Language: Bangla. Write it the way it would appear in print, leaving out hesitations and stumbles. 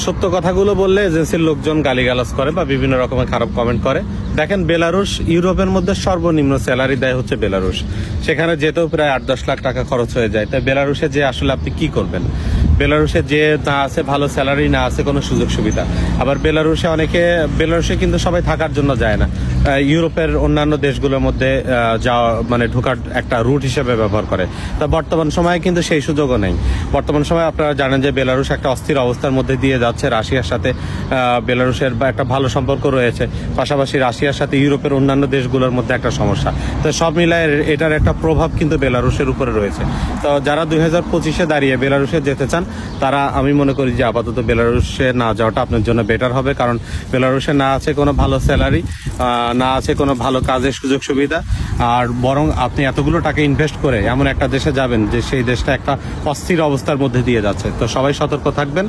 সত্য কথাগুলো বললে এজেন্সির লোকজন গালিগালাজ করে বা বিভিন্ন রকমের খারাপ কমেন্ট করে। দেখেন, বেলারুশ ইউরোপের মধ্যে সর্বনিম্ন স্যালারি দেয় হচ্ছে বেলারুশ। সেখানে যেতেও প্রায় 8-10 লাখ টাকা খরচ হয়ে যায়। তাই বেলারুশে যে আসলে আপনি কি করবেন? বেলারুশে যে না আছে ভালো স্যালারি, না আছে কোনো সুযোগ সুবিধা। আবার বেলারুশে কিন্তু সবাই থাকার জন্য যায় না, ইউরোপের অন্যান্য দেশগুলোর মধ্যে যাওয়া মানে ঢোকার একটা রুট হিসেবে ব্যবহার করে। তা বর্তমান সময়ে কিন্তু সেই সুযোগও নেই। বর্তমান সময়ে আপনারা জানেন যে বেলারুশ একটা অস্থির অবস্থার মধ্যে দিয়ে যাচ্ছে। রাশিয়ার সাথে বেলারুশের একটা ভালো সম্পর্ক রয়েছে, পাশাপাশি রাশিয়ার সাথে ইউরোপের অন্যান্য দেশগুলোর মধ্যে একটা সমস্যা। তো সব মিলায় এটার একটা প্রভাব কিন্তু বেলারুশের উপরে রয়েছে। তো যারা 2025-এ দাঁড়িয়ে বেলারুশে যেতে চান, তারা আমি মনে করি যে আপাতত বেলারুশে না যাওয়াটা আপনার জন্য বেটার হবে। কারণ বেলারুশে না আছে কোনো ভালো স্যালারি, না আছে কোনো ভালো কাজের সুযোগ সুবিধা, আর বরং আপনি এতগুলো টাকা ইনভেস্ট করে এমন একটা দেশে যাবেন যে সেই দেশটা একটা অস্থির অবস্থার মধ্যে দিয়ে যাচ্ছে। তো সবাই সতর্ক থাকবেন।